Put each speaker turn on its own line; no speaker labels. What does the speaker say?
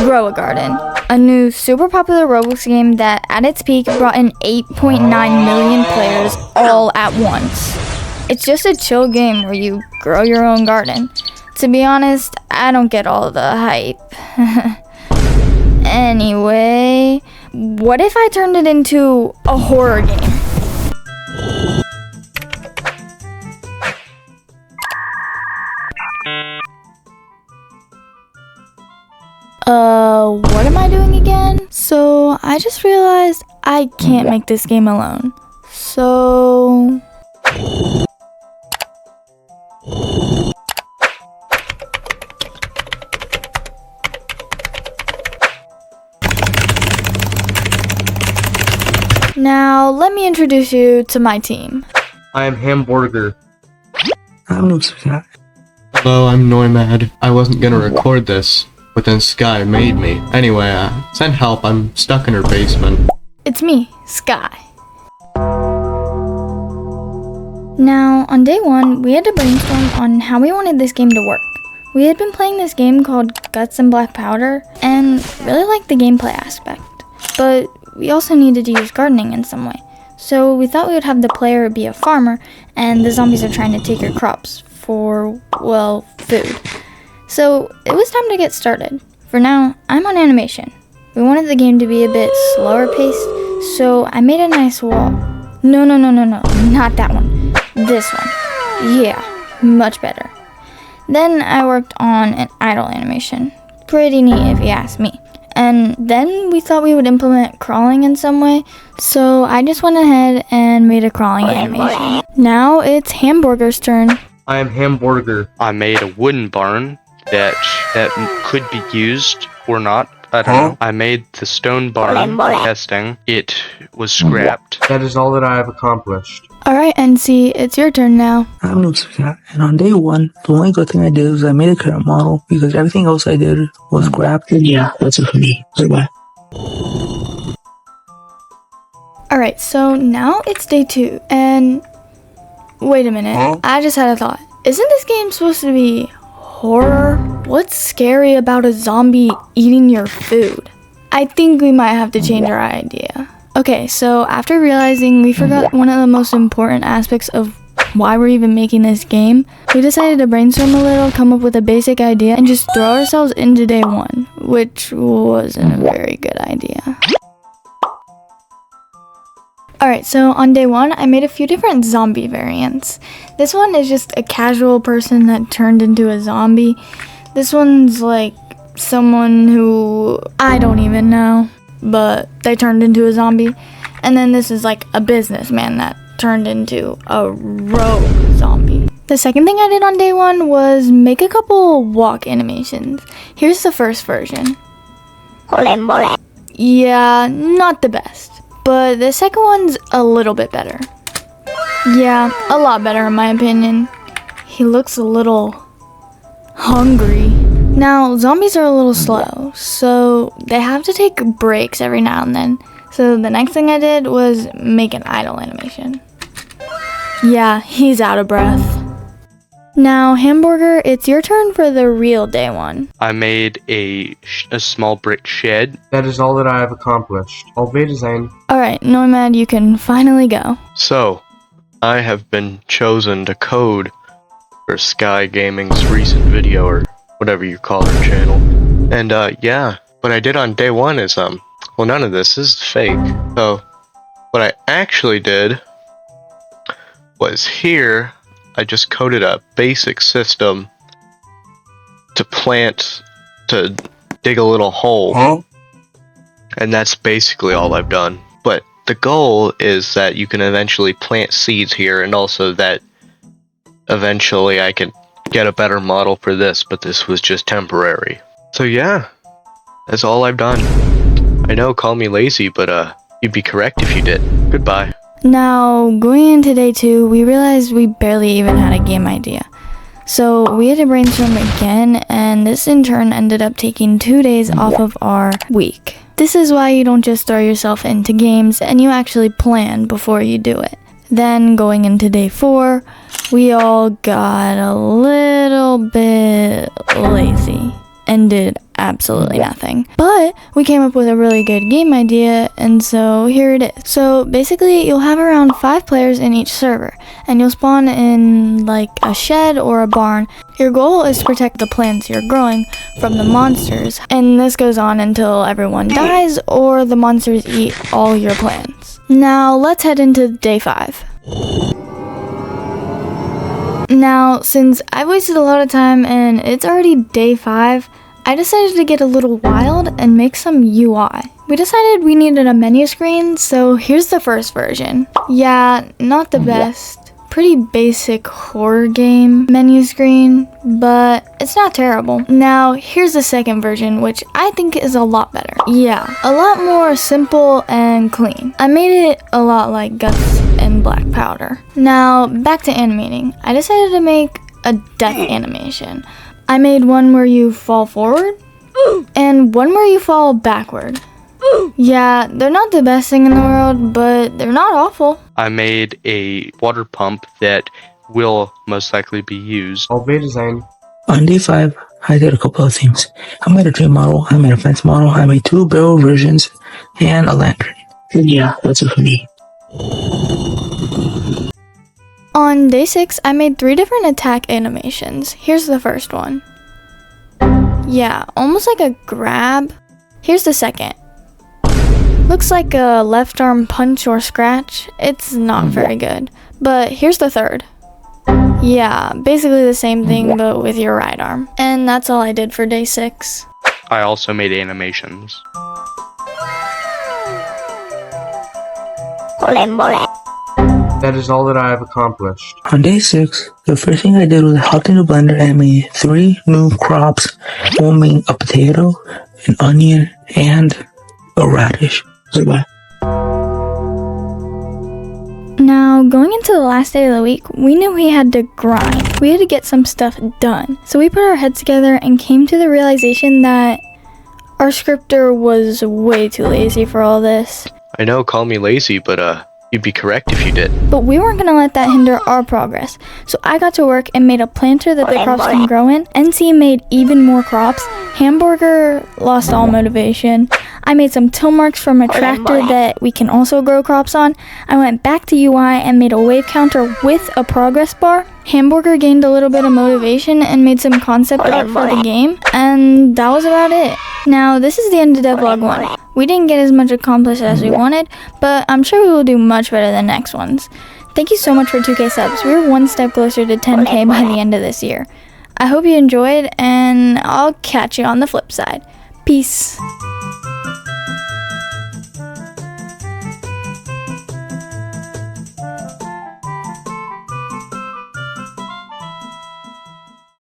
Grow a Garden, a new super popular Roblox game that at its peak brought in 8.9 million players all at once. It's just a chill game where you grow your own garden. To be honest, I don't get all the hype. Anyway, what if I turned it into a horror game? What am I doing again? So, I just realized I can't make this game alone. So... Now, let me introduce you to my team.
I am Hamburger.
I'm not Sky.
Hello, I'm Nomad. I wasn't gonna record this, but then Sky made me. Anyway, send help. I'm stuck in her basement.
It's me, Sky. Now, on day one, we had to brainstorm on how we wanted this game to work. We had been playing this game called Guts and Black Powder, and really liked the gameplay aspect. But we also needed to use gardening in some way. So we thought we would have the player be a farmer, and the zombies are trying to take your crops for, well, food. So it was time to get started. For now, I'm on animation. We wanted the game to be a bit slower paced, so I made a nice wall. No, not that one. This one. Yeah, much better. Then I worked on an idle animation. Pretty neat if you ask me. And then we thought we would implement crawling in some way, so I just went ahead and made a crawling animation. Now it's Hamburger's turn.
I am Hamburger.
I made a wooden barn that could be used or not. I don't know. I made the stone barn testing. It was scrapped.
That is all that I have accomplished.
Alright, NC, it's your turn now.
I'm not Sky. And on day one, the only good thing I did was I made a current model because everything else I did was scrapped. Yeah, that's it for me. Bye-bye.
Alright, so now it's day two, and wait a minute, I just had a thought. Isn't this game supposed to be horror? What's scary about a zombie eating your food? I think we might have to change our idea. Okay, so after realizing we forgot one of the most important aspects of why we're even making this game, we decided to brainstorm a little, come up with a basic idea, and just throw ourselves into day one, which wasn't a very good idea. Alright, so on day one, I made a few different zombie variants. This one is just a casual person that turned into a zombie. This one's like someone who I don't even know, but they turned into a zombie. And then this is like a businessman that turned into a rogue zombie. The second thing I did on day one was make a couple walk animations. Here's the first version. Yeah, not the best. But the second one's a little bit better. Yeah, a lot better in my opinion. He looks a little hungry. Now, zombies are a little slow, so they have to take breaks every now and then. So the next thing I did was make an idle animation. Yeah, he's out of breath. Now, Hamburger, it's your turn for the real day one.
I made a small brick shed.
That is all that I have accomplished. Auf Wiedersehen.
Alright, Nomad, you can finally go.
So, I have been chosen to code for Sky Gaming's recent video, or whatever you call her channel. And yeah, what I did on day one is well, none of this is fake. So what I actually did was here I just coded a basic system to dig a little hole. And that's basically all I've done. But the goal is that you can eventually plant seeds here, and also that eventually I can get a better model for this, but this was just temporary. So yeah, that's all I've done. I know, call me lazy, but you'd be correct if you did. Goodbye.
Now, going into day two, we realized we barely even had a game idea. So we had to brainstorm again, and this in turn ended up taking 2 days off of our week. This is why you don't just throw yourself into games, and you actually plan before you do it. Then going into day 4, we all got a little bit lazy and did absolutely nothing. But we came up with a really good game idea, and so here it is. So basically, you'll have around 5 players in each server, and you'll spawn in like a shed or a barn. Your goal is to protect the plants you're growing from the monsters, and this goes on until everyone dies or the monsters eat all your plants. Now let's head into day 5. Now, since I've wasted a lot of time and it's already day 5, I decided to get a little wild and make some UI. We decided we needed a menu screen, so here's the first version. Yeah, not the best. Pretty basic horror game menu screen, but it's not terrible. Now, here's the second version, which I think is a lot better. Yeah, a lot more simple and clean. I made it a lot like Guts and Black Powder. Now, back to animating. I decided to make a death animation. I made one where you fall forward and one where you fall backward. Yeah, they're not the best thing in the world, but they're not awful.
I made a water pump that will most likely be used.
Auf Wiedersehen.
On day 5, I did a couple of things. I made a tree model, I made a fence model, I made 2 barrel versions, and a lantern. And yeah, that's it for me.
On day 6, I made 3 different attack animations. Here's the first one. Yeah, almost like a grab. Here's the second. Looks like a left arm punch or scratch. It's not very good. But here's the third. Yeah, basically the same thing but with your right arm. And that's all I did for day 6.
I also made animations.
That is all that I have accomplished.
On day 6, the first thing I did was I hopped in the blender and made 3 new crops, one being a potato, an onion, and a radish. Goodbye.
Now, going into the last day of the week, we knew we had to grind. We had to get some stuff done. So we put our heads together and came to the realization that our scripter was way too lazy for all this.
I know, call me lazy, but you'd be correct if you did.
But we weren't going to let that hinder our progress. So I got to work and made a planter that the crops can grow in. NC made even more crops. Hamburger lost all motivation. I made some till marks from a tractor that we can also grow crops on. I went back to UI and made a wave counter with a progress bar. Hamburger gained a little bit of motivation and made some concept art for the game. And that was about it. Now, this is the end of Devlog 1. We didn't get as much accomplished as we wanted, but I'm sure we will do much better than next ones. Thank you so much for 2K subs. We're one step closer to 10K by the end of this year. I hope you enjoyed, and I'll catch you on the flip side. Peace.